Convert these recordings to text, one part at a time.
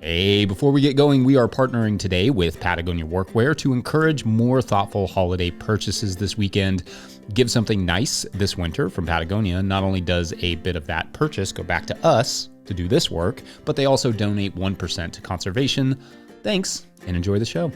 Hey, before we get going, we are partnering today with Patagonia Workwear to encourage more thoughtful holiday purchases this weekend. Give something nice this winter from Patagonia. Not only does a bit of that purchase go back to us to do this work, but they also donate 1% to conservation. Thanks, and enjoy the show.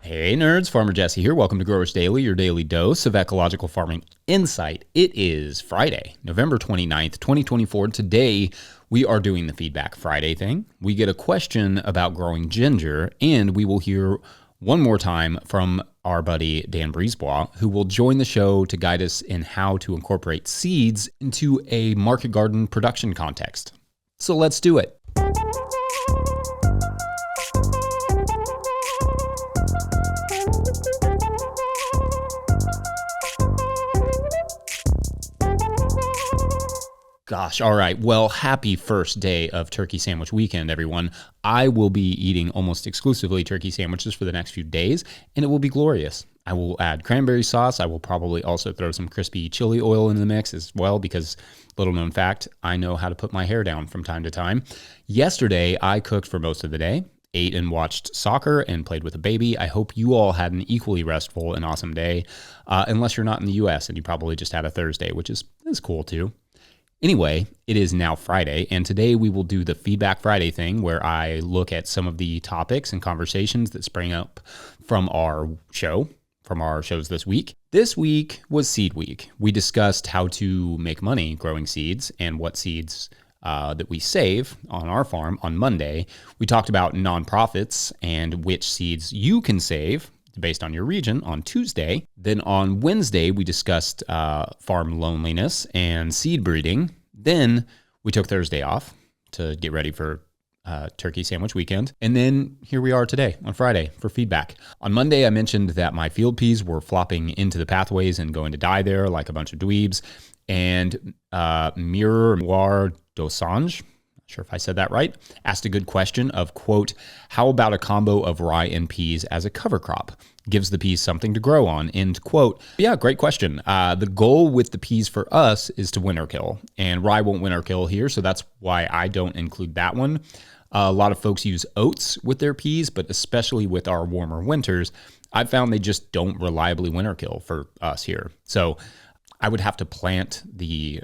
Hey nerds, Farmer Jesse here. Welcome to Growers Daily, your daily dose of ecological farming insight. It is Friday, November 29th, 2024. Today, we are doing the Feedback Friday thing. We get a question about growing ginger, and we will hear one more time from our buddy Dan Brisebois, who will join the show to guide us in how to incorporate seeds into a market garden production context. So let's do it. Gosh, all right. Well, happy first day of Turkey Sandwich Weekend, everyone. I will be eating almost exclusively turkey sandwiches for the next few days, and it will be glorious. I will add cranberry sauce. I will probably also throw some crispy chili oil in the mix as well because, little known fact, I know how to put my hair down from time to time. Yesterday, I cooked for most of the day, ate and watched soccer, and played with a baby. I hope you all had an equally restful and awesome day, unless you're not in the U.S. and you probably just had a Thursday, which is cool too. Anyway, it is now Friday, and today we will do the Feedback Friday thing where I look at some of the topics and conversations that sprang up from our shows this week. This week was Seed Week. We discussed how to make money growing seeds and what seeds that we save on our farm on Monday. We talked about nonprofits and which seeds you can save based on your region on Tuesday. Then on Wednesday, we discussed farm loneliness and seed breeding. Then we took Thursday off to get ready for Turkey Sandwich Weekend. And then here we are today on Friday for feedback. On Monday, I mentioned that my field peas were flopping into the pathways and going to die there like a bunch of dweebs. And Miroir Dosange, sure if I said that right, asked a good question of, quote, how about a combo of rye and peas as a cover crop? Gives the peas something to grow on, end quote. Yeah, great question. The goal with the peas for us is to winter kill, and rye won't winter kill here, so that's why I don't include that one. A lot of folks use oats with their peas, but especially with our warmer winters, I've found they just don't reliably winter kill for us here. So I would have to plant the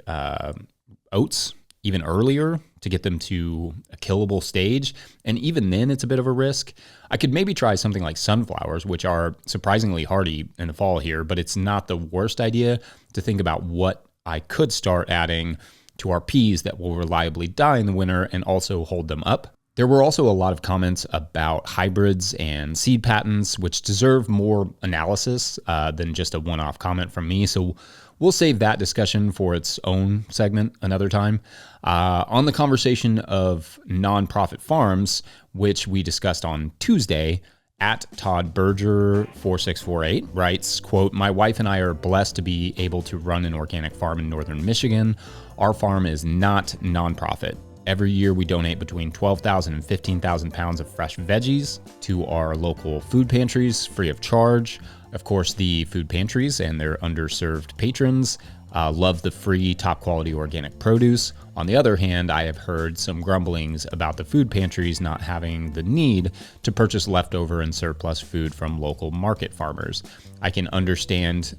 oats even earlier to get them to a killable stage. And even then, it's a bit of a risk. I could maybe try something like sunflowers, which are surprisingly hardy in the fall here, but it's not the worst idea to think about what I could start adding to our peas that will reliably die in the winter and also hold them up. There were also a lot of comments about hybrids and seed patents, which deserve more analysis than just a one-off comment from me. So we'll save that discussion for its own segment another time. On the conversation of nonprofit farms, which we discussed on Tuesday, at Todd Berger 4648 writes, quote, my wife and I are blessed to be able to run an organic farm in northern Michigan. Our farm is not nonprofit. Every year we donate between 12,000 and 15,000 pounds of fresh veggies to our local food pantries free of charge. Of course, the food pantries and their underserved patrons love the free, top-quality organic produce. On the other hand, I have heard some grumblings about the food pantries not having the need to purchase leftover and surplus food from local market farmers. I can understand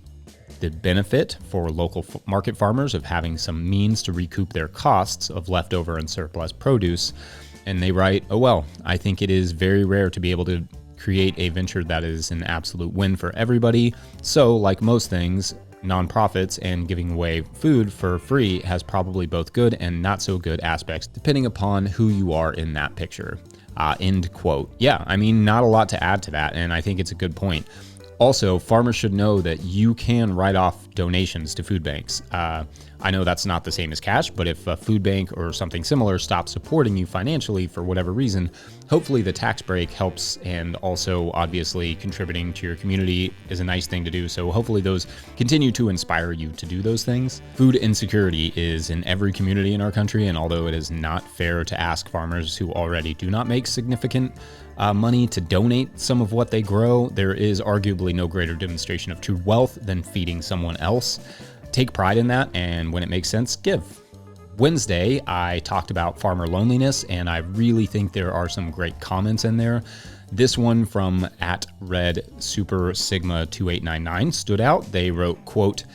the benefit for local market farmers of having some means to recoup their costs of leftover and surplus produce. And they write, oh well, I think it is very rare to be able to create a venture that is an absolute win for everybody. So, like most things, nonprofits and giving away food for free has probably both good and not so good aspects, depending upon who you are in that picture. End quote. Yeah, I mean, not a lot to add to that, and I think it's a good point. Also, farmers should know that you can write off donations to food banks. I know that's not the same as cash, but if a food bank or something similar stops supporting you financially for whatever reason, hopefully the tax break helps, and also obviously contributing to your community is a nice thing to do. So hopefully those continue to inspire you to do those things. Food insecurity is in every community in our country, and although it is not fair to ask farmers who already do not make significant money to donate some of what they grow, there is arguably no greater demonstration of true wealth than feeding someone else. Take pride in that, and when it makes sense, give. Wednesday, I talked about farmer loneliness, and I really think there are some great comments in there. This one from @RedSuperSigma2899 stood out. They wrote, quote,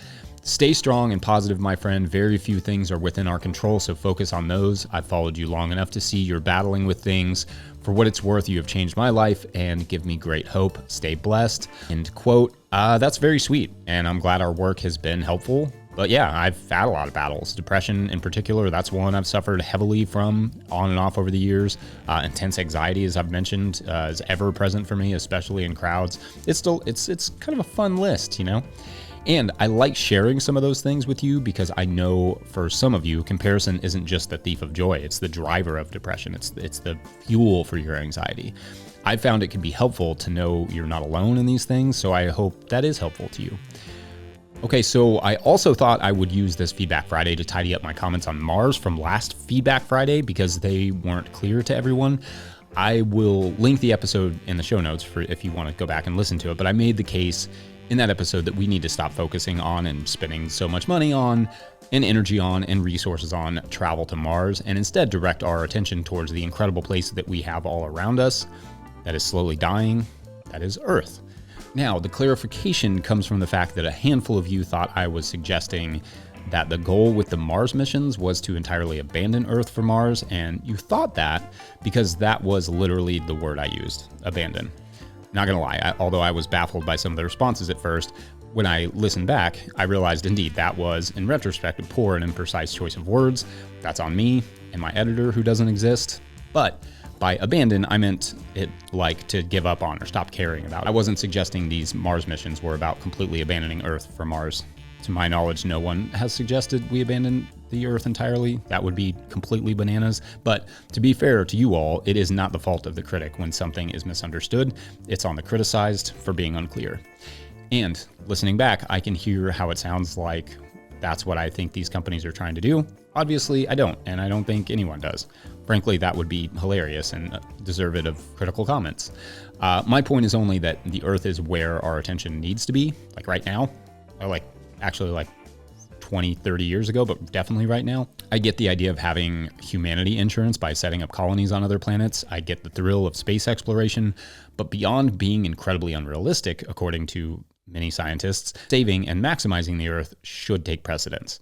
"Stay strong and positive, my friend. Very few things are within our control, so focus on those. I've followed you long enough to see you're battling with things. For what it's worth, you have changed my life and give me great hope. Stay blessed." End quote. That's very sweet, and I'm glad our work has been helpful. But yeah, I've had a lot of battles. Depression in particular, that's one I've suffered heavily from on and off over the years. Intense anxiety, as I've mentioned, is ever present for me, especially in crowds. It's kind of a fun list, you know? And I like sharing some of those things with you because I know for some of you, comparison isn't just the thief of joy. It's the driver of depression. It's the fuel for your anxiety. I found it can be helpful to know you're not alone in these things, so I hope that is helpful to you. Okay, so I also thought I would use this Feedback Friday to tidy up my comments on Mars from last Feedback Friday because they weren't clear to everyone. I will link the episode in the show notes for if you want to go back and listen to it, but I made the case in that episode that we need to stop focusing on and spending so much money on and energy on and resources on travel to Mars and instead direct our attention towards the incredible place that we have all around us that is slowly dying, that is Earth. Now, the clarification comes from the fact that a handful of you thought I was suggesting that the goal with the Mars missions was to entirely abandon Earth for Mars, and you thought that because that was literally the word I used, abandon. Not gonna lie, although I was baffled by some of the responses at first, when I listened back, I realized indeed that was, in retrospect, a poor and imprecise choice of words. That's on me and my editor who doesn't exist. But by abandon, I meant it like to give up on or stop caring about. I wasn't suggesting these Mars missions were about completely abandoning Earth for Mars. To my knowledge, no one has suggested we abandon the Earth entirely. That would be completely bananas. But to be fair to you all, it is not the fault of the critic when something is misunderstood. It's on the criticized for being unclear. And listening back, I can hear how it sounds like that's what I think these companies are trying to do. Obviously, I don't, and I don't think anyone does. Frankly, that would be hilarious and deserved of critical comments. My point is only that the Earth is where our attention needs to be, like right now, or like 20, 30 years ago, but definitely right now. I get the idea of having humanity insurance by setting up colonies on other planets. I get the thrill of space exploration, but beyond being incredibly unrealistic, according to many scientists, saving and maximizing the Earth should take precedence.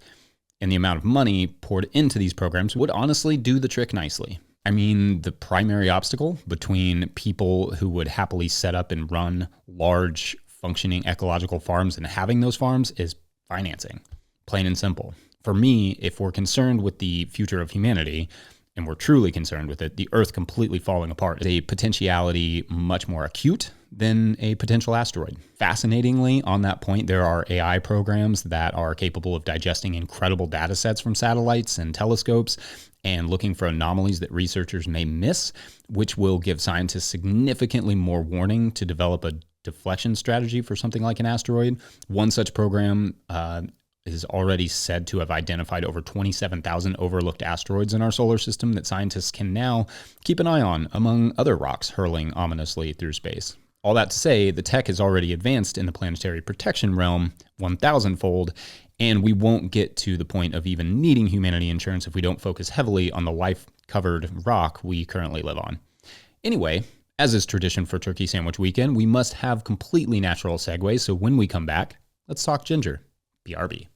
And the amount of money poured into these programs would honestly do the trick nicely. I mean, the primary obstacle between people who would happily set up and run large functioning ecological farms and having those farms is financing, plain and simple. For me, if we're concerned with the future of humanity, and we're truly concerned with it, the Earth completely falling apart is a potentiality much more acute than a potential asteroid. Fascinatingly, on that point, there are AI programs that are capable of digesting incredible data sets from satellites and telescopes and looking for anomalies that researchers may miss, which will give scientists significantly more warning to develop a deflection strategy for something like an asteroid. One such program is already said to have identified over 27,000 overlooked asteroids in our solar system that scientists can now keep an eye on, among other rocks hurling ominously through space. All that to say, the tech has already advanced in the planetary protection realm 1,000-fold, and we won't get to the point of even needing humanity insurance if we don't focus heavily on the life-covered rock we currently live on. Anyway, as is tradition for Turkey Sandwich Weekend, we must have completely natural segues, so when we come back, let's talk ginger. BRB.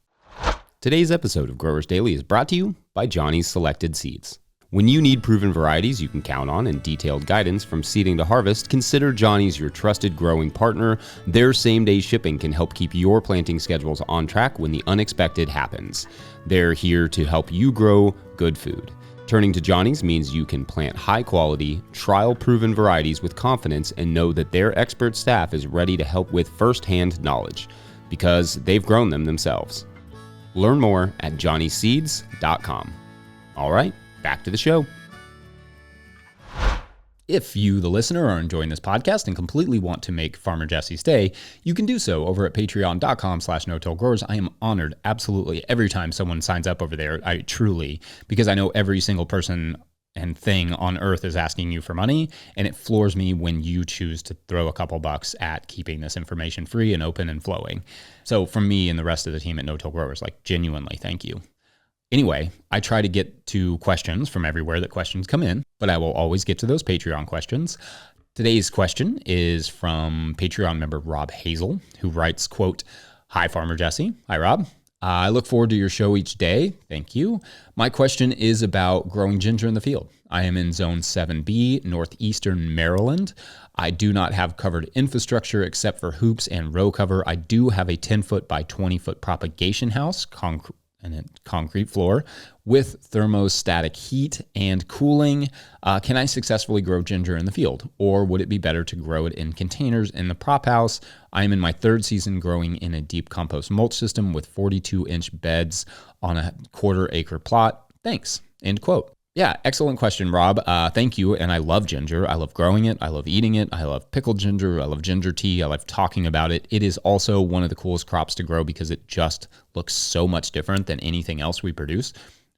Today's episode of Growers Daily is brought to you by Johnny's Selected Seeds. When you need proven varieties you can count on and detailed guidance from seeding to harvest, consider Johnny's your trusted growing partner. Their same-day shipping can help keep your planting schedules on track when the unexpected happens. They're here to help you grow good food. Turning to Johnny's means you can plant high-quality, trial-proven varieties with confidence and know that their expert staff is ready to help with first-hand knowledge, because they've grown them themselves. Learn more at johnnyseeds.com. All right, back to the show. If you, the listener, are enjoying this podcast and completely want to make Farmer Jesse's day, you can do so over at patreon.com/no-till-growers. I am honored absolutely every time someone signs up over there. I truly, because I know every single person and thing on earth is asking you for money, and it floors me when you choose to throw a couple bucks at keeping this information free and open and flowing. So from me and the rest of the team at No Till Growers, like genuinely, thank you. Anyway, I try to get to questions from everywhere that questions come in, but I will always get to those Patreon questions. Today's question is from Patreon member Rob Hazel, who writes, quote, "Hi, Farmer Jesse." Hi, Rob. I look forward to your show each day. Thank you. My question is about growing ginger in the field. I am in Zone 7B, northeastern Maryland. I do not have covered infrastructure except for hoops and row cover. I do have a 10-foot by 20-foot propagation house, concrete floor, with thermostatic heat and cooling. Can I successfully grow ginger in the field, or would it be better to grow it in containers in the prop house? I am in my third season growing in a deep compost mulch system with 42-inch beds on a quarter-acre plot. Thanks. End quote. Yeah, excellent question, Rob. Thank you. And I love ginger. I love growing it. I love eating it. I love pickled ginger. I love ginger tea. I love talking about it. It is also one of the coolest crops to grow because it just looks so much different than anything else we produce.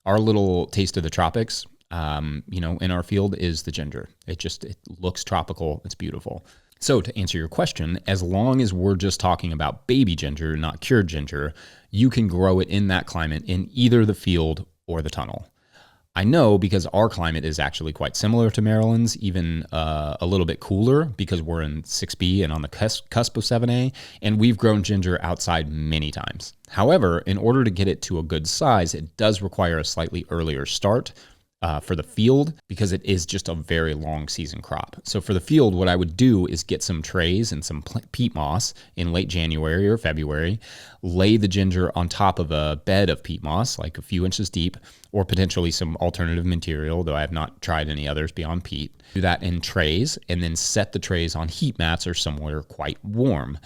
Our little taste of the tropics, in our field is the ginger. It looks tropical. It's beautiful. So to answer your question, as long as we're just talking about baby ginger, not cured ginger, you can grow it in that climate in either the field or the tunnel. I know because our climate is actually quite similar to Maryland's, even a little bit cooler because we're in 6B and on the cusp of 7A, and we've grown ginger outside many times. However, in order to get it to a good size, it does require a slightly earlier start for the field because it is just a very long season crop. So for the field, what I would do is get some trays and some peat moss in late January or February, lay the ginger on top of a bed of peat moss, like a few inches deep, or potentially some alternative material, though I have not tried any others beyond peat. Do that in trays and then set the trays on heat mats or somewhere quite warm.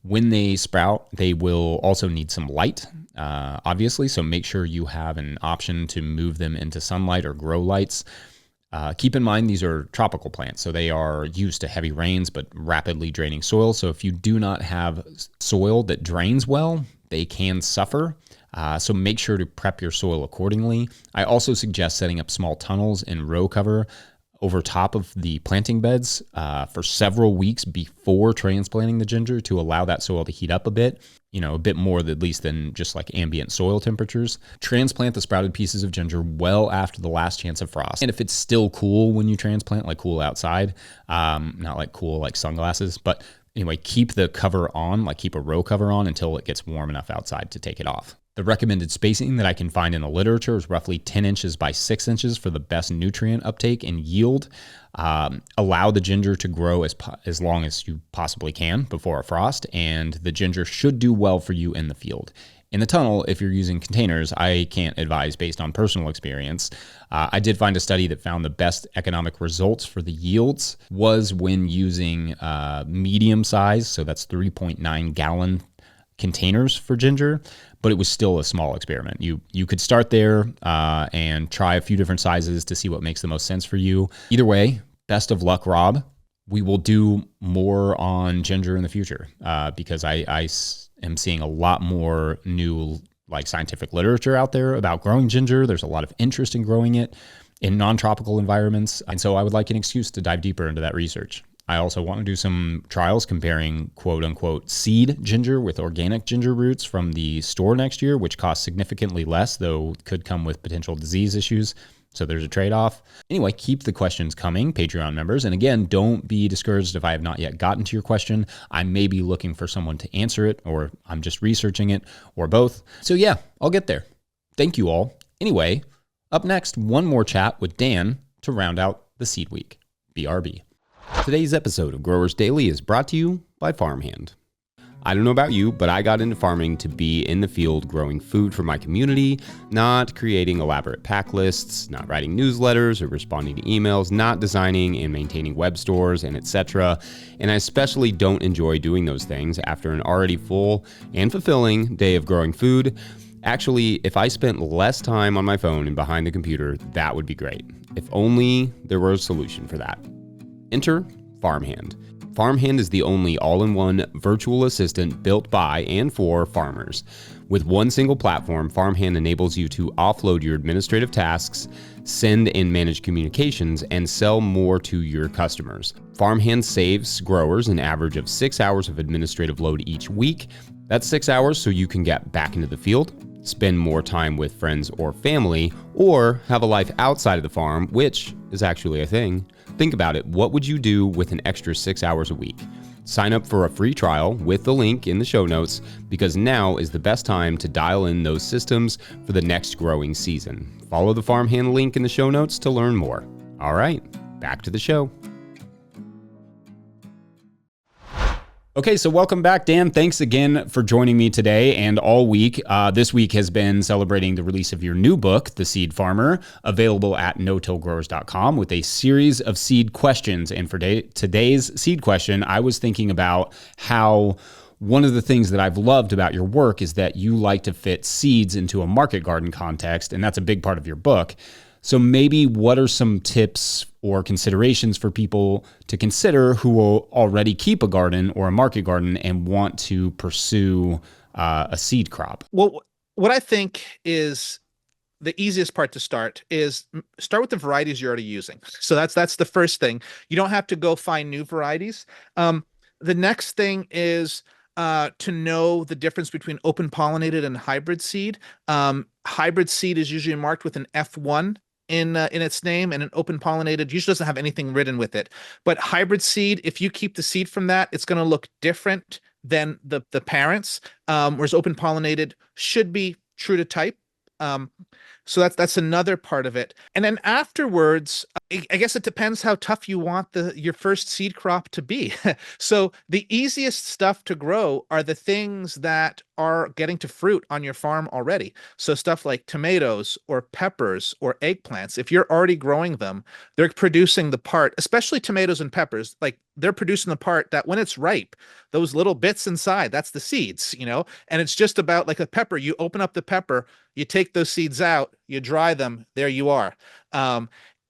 When they sprout, they will also need some light, obviously, so make sure you have an option to move them into sunlight or grow lights. Keep in mind these are tropical plants, so they are used to heavy rains but rapidly draining soil. So if you do not have soil that drains well, they can suffer. So make sure to prep your soil accordingly. I also suggest setting up small tunnels in row cover over top of the planting beds for several weeks before transplanting the ginger to allow that soil to heat up a bit more at least than just like ambient soil temperatures. Transplant the sprouted pieces of ginger well after the last chance of frost. And if it's still cool when you transplant, like cool outside, not like cool like sunglasses, but anyway, keep the cover on, like keep a row cover on until it gets warm enough outside to take it off. The recommended spacing that I can find in the literature is roughly 10 inches by 6 inches for the best nutrient uptake and yield. Allow the ginger to grow as long as you possibly can before a frost, and the ginger should do well for you in the field. In the tunnel, if you're using containers, I can't advise based on personal experience. I did find a study that found the best economic results for the yields was when using medium size, so that's 3.9 gallon containers for ginger, but it was still a small experiment. You could start there and try a few different sizes to see what makes the most sense for you. Either way, best of luck, Rob. We will do more on ginger in the future because I am seeing a lot more new like scientific literature out there about growing ginger. There's a lot of interest in growing it in non-tropical environments, and so I would like an excuse to dive deeper into that research. I also want to do some trials comparing quote-unquote seed ginger with organic ginger roots from the store next year, which cost significantly less, though could come with potential disease issues. So there's a trade-off. Anyway, keep the questions coming, Patreon members. And again, don't be discouraged if I have not yet gotten to your question. I may be looking for someone to answer it, or I'm just researching it, or both. So yeah, I'll get there. Thank you all. Anyway, up next, one more chat with Dan to round out the seed week. BRB. Today's episode of Growers Daily is brought to you by Farmhand. I don't know about you, but I got into farming to be in the field growing food for my community, not creating elaborate pack lists, not writing newsletters or responding to emails, not designing and maintaining web stores, and etc. And I especially don't enjoy doing those things after an already full and fulfilling day of growing food. Actually, if I spent less time on my phone and behind the computer, that would be great. If only there were a solution for that. Enter Farmhand. Farmhand is the only all-in-one virtual assistant built by and for farmers. With one single platform, Farmhand enables you to offload your administrative tasks, send and manage communications, and sell more to your customers. Farmhand saves growers an average of 6 hours of administrative load each week. That's 6 hours so you can get back into the field, spend more time with friends or family, or have a life outside of the farm, which is actually a thing, think about it. What would you do with an extra 6 hours a week? Sign up for a free trial with the link in the show notes, because now is the best time to dial in those systems for the next growing season. Follow the farmhand link in the show notes to learn more. All right, back to the show. Okay, so welcome back, Dan. Thanks again for joining me today and all week. This week has been celebrating the release of your new book, The Seed Farmer, available at no-tillgrowers.com, with a series of seed questions. And for today's seed question, I was thinking about how one of the things that I've loved about your work is that you like to fit seeds into a market garden context, and that's a big part of your book. So maybe what are some tips or considerations for people to consider who will already keep a garden or a market garden and want to pursue a seed crop? Well, what I think is the easiest part to start is start with the varieties you're already using. So that's the first thing. You don't have to go find new varieties. The next thing is to know the difference between open pollinated and hybrid seed. Hybrid seed is usually marked with an F1 in its name, and an open pollinated usually doesn't have anything written with it. But hybrid seed, if you keep the seed from that, it's going to look different than the parents. Whereas open pollinated should be true to type. So that's another part of it. And then afterwards, I guess it depends how tough you want your first seed crop to be. So the easiest stuff to grow are the things that are getting to fruit on your farm already. So stuff like tomatoes or peppers or eggplants, if you're already growing them, they're producing the part, especially tomatoes and peppers, like they're producing the part that when it's ripe, those little bits inside, that's the seeds, and it's just about like a pepper. You open up the pepper, you take those seeds out, you dry them, there you are.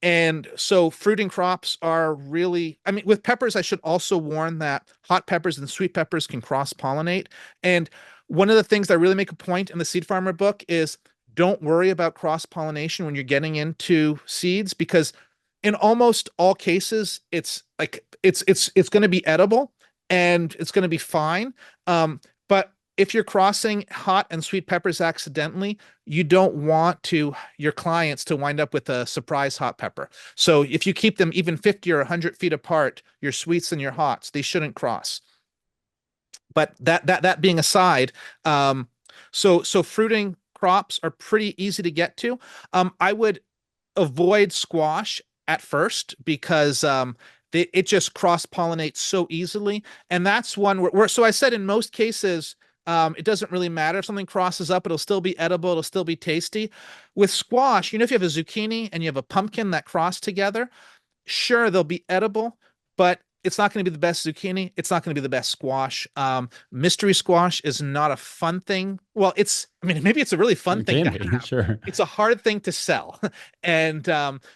And so fruiting crops are really, I mean, with peppers, I should also warn that hot peppers and sweet peppers can cross-pollinate. And one of the things I really make a point in the Seed Farmer book is don't worry about cross-pollination when you're getting into seeds, because in almost all cases, it's going to be edible and it's going to be fine. But if you're crossing hot and sweet peppers accidentally, you don't want your clients to wind up with a surprise hot pepper. So if you keep them even 50 or 100 feet apart, your sweets and your hots, they shouldn't cross. But that being aside, so fruiting crops are pretty easy to get to. I would avoid squash at first because it just cross-pollinates so easily. And that's one where so I said in most cases, it doesn't really matter if something crosses up, it'll still be edible, it'll still be tasty. With squash, if you have a zucchini and you have a pumpkin that cross together, sure, they'll be edible, but it's not going to be the best zucchini. It's not going to be the best squash. Mystery squash is not a fun thing. Well, maybe it's a really fun thing to have. Sure. It's a hard thing to sell. And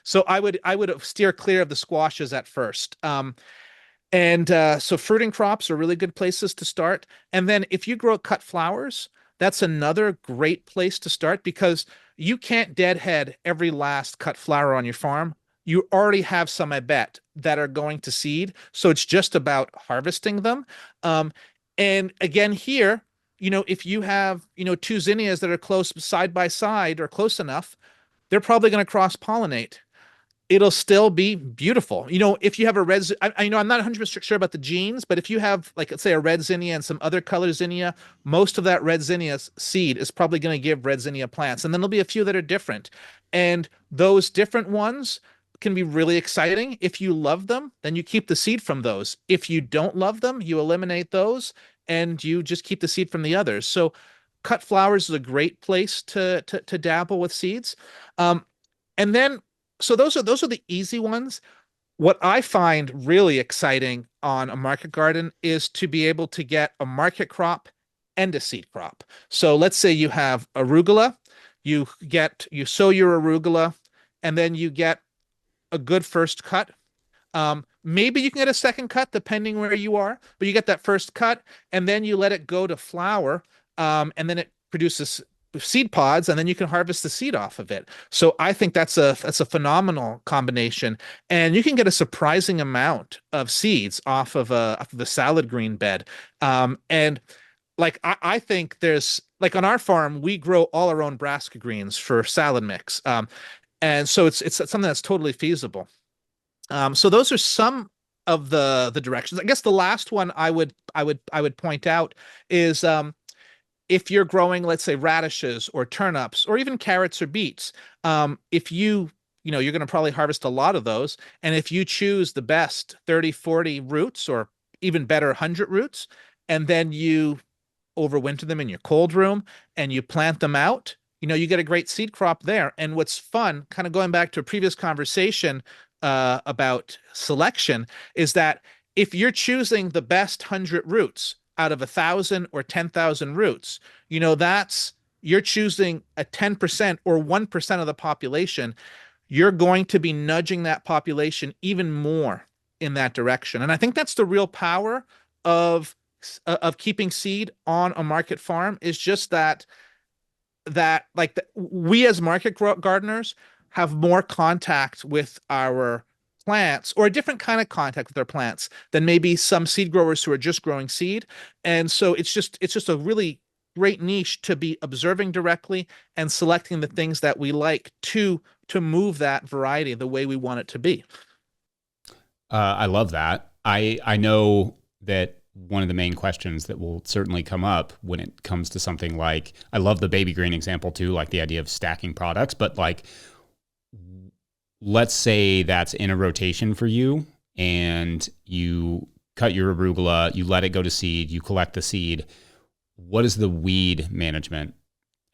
so I would steer clear of the squashes at first. So fruiting crops are really good places to start. And then if you grow cut flowers, that's another great place to start, because you can't deadhead every last cut flower on your farm. You already have some, I bet, that are going to seed. So it's just about harvesting them. And again, here, if you have, two zinnias that are close side by side or close enough, they're probably going to cross-pollinate. It'll still be beautiful. If you have a red, I'm not 100% sure about the genes, but if you have, like, let's say a red zinnia and some other color zinnia, most of that red zinnia's seed is probably going to give red zinnia plants. And then there'll be a few that are different. And those different ones can be really exciting. If you love them, then you keep the seed from those. If you don't love them, you eliminate those and you just keep the seed from the others. So cut flowers is a great place to dabble with seeds. And then, so those are the easy ones. What I find really exciting on a market garden is to be able to get a market crop and a seed crop. So let's say you have arugula, you sow your arugula, and then you get a good first cut. Maybe you can get a second cut depending where you are, but you get that first cut and then you let it go to flower, and then it produces seed pods, and then you can harvest the seed off of it. So I think that's a phenomenal combination, and you can get a surprising amount of seeds off of the salad green bed. And like I think there's like on our farm, we grow all our own brassica greens for salad mix. And so it's something that's totally feasible. So those are some of the directions. I guess the last one I would point out is if you're growing, let's say, radishes or turnips or even carrots or beets, if you're going to probably harvest a lot of those. And if you choose the best 30, 40 roots or even better 100 roots, and then you overwinter them in your cold room and you plant them out, you get a great seed crop there. And what's fun, kind of going back to a previous conversation about selection, is that if you're choosing the best 100 roots out of 1,000 or 10,000 roots, that's you're choosing a 10% or 1% of the population. You're going to be nudging that population even more in that direction. And I think that's the real power of keeping seed on a market farm, is just we as market gardeners have more contact with our plants, or a different kind of contact with our plants, than maybe some seed growers who are just growing seed. And so it's just a really great niche to be observing directly and selecting the things that we like to move that variety the way we want it to be. I love that. I know that one of the main questions that will certainly come up when it comes to something like, I love the baby green example too, like the idea of stacking products, but like, let's say that's in a rotation for you and you cut your arugula, you let it go to seed, you collect the seed. What is the weed management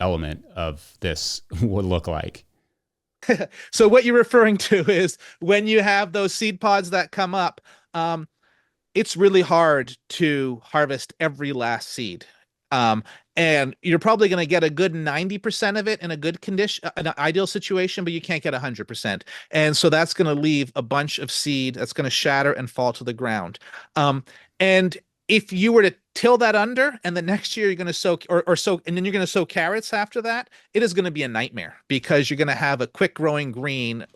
element of this would look like? So what you're referring to is when you have those seed pods that come up, it's really hard to harvest every last seed. Um, and you're probably going to get a good 90% of it in a good condition, an ideal situation, but you can't get 100%. And so that's going to leave a bunch of seed that's going to shatter and fall to the ground. And if you were to till that under, and the next year you're going to soak or soak, and then you're going to sow carrots after that, it is going to be a nightmare, because you're going to have a quick growing green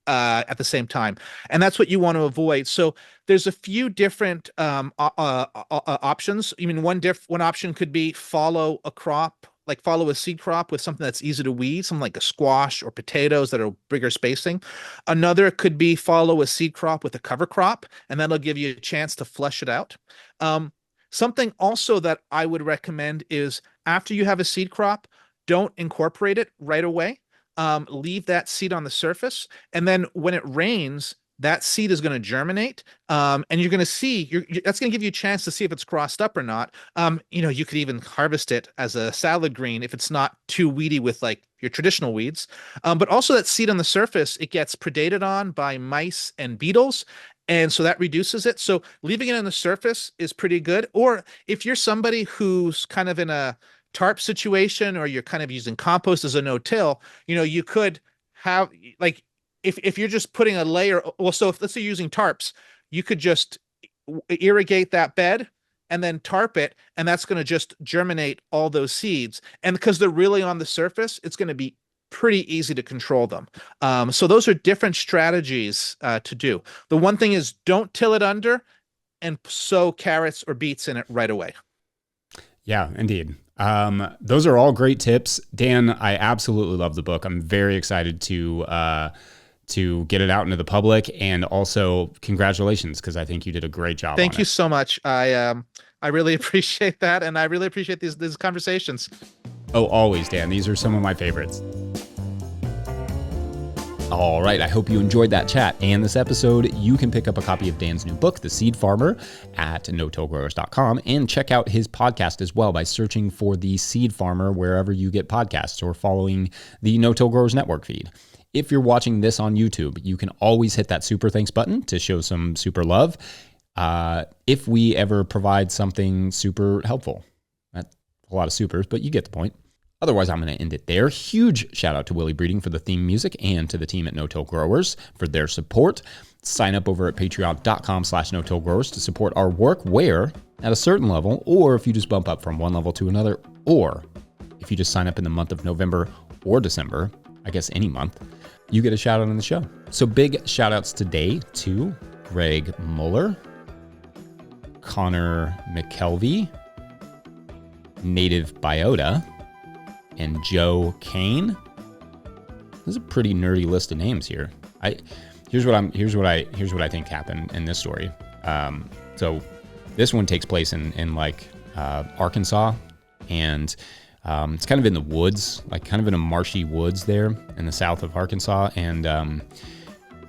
at the same time. And that's what you want to avoid. So there's a few different options. I mean, one option could be follow a crop, like follow a seed crop with something that's easy to weed, something like a squash or potatoes that are bigger spacing. Another could be follow a seed crop with a cover crop, and that'll give you a chance to flush it out. Something also that I would recommend is, after you have a seed crop, don't incorporate it right away. Leave that seed on the surface, and then when it rains, that seed is going to germinate, and you're going to see that's going to give you a chance to see if it's crossed up or not. You could even harvest it as a salad green if it's not too weedy with like your traditional weeds. But also, that seed on the surface, it gets predated on by mice and beetles. And so that reduces it. So leaving it on the surface is pretty good. Or if you're somebody who's kind of in a tarp situation, or you're kind of using compost as a no-till, you could have, like, if you're just putting a layer, well, so if, let's say you're using tarps, you could just irrigate that bed and then tarp it, and that's going to just germinate all those seeds. And because they're really on the surface, it's going to be pretty easy to control them. So those are different strategies to do. The one thing is, don't till it under and sow carrots or beets in it right away. Yeah, indeed. Those are all great tips. Dan, I absolutely love the book. I'm very excited to get it out into the public, and also congratulations, because I think you did a great job. Thank you so much. I really appreciate that, and I really appreciate these conversations. Oh, always, Dan. These are some of my favorites. All right, I hope you enjoyed that chat and this episode. You can pick up a copy of Dan's new book, The Seed Farmer, at no-tillgrowers.com, and check out his podcast as well by searching for The Seed Farmer wherever you get podcasts, or following the No-Till Growers Network feed. If you're watching this on YouTube, you can always hit that super thanks button to show some super love if we ever provide something super helpful. That's a lot of supers, but you get the point. Otherwise, I'm going to end it there. Huge shout out to Willie Breeding for the theme music, and to the team at No-Till Growers for their support. Sign up over at patreon.com/no-tillgrowers to support our work, where at a certain level, or if you just bump up from one level to another, or if you just sign up in the month of November or December, I guess any month, you get a shout out on the show. So big shout outs today to Greg Muller, Connor McKelvey, Native Biota, and Joe Kane. This is a pretty nerdy list of names here. Here's what I think happened in this story. So this one takes place in like Arkansas, and it's kind of in the woods, like kind of in a marshy woods there in the south of Arkansas. And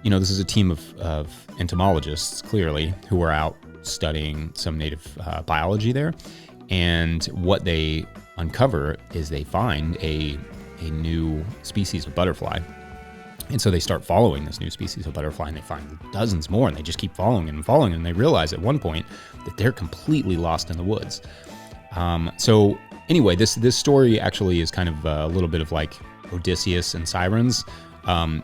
this is a team of entomologists, clearly, who are out studying some native biology there. And what they uncover is they find a new species of butterfly. And so they start following this new species of butterfly, and they find dozens more, and they just keep following and following, and they realize at one point that they're completely lost in the woods. So anyway, this story actually is kind of a little bit of like Odysseus and Sirens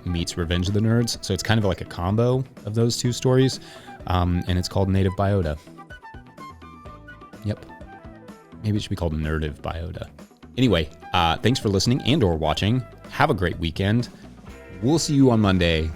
meets Revenge of the Nerds. So it's kind of like a combo of those two stories, and it's called Native Biota. Yep. Maybe it should be called Nerdive Biota. Anyway, thanks for listening and or watching. Have a great weekend. We'll see you on Monday.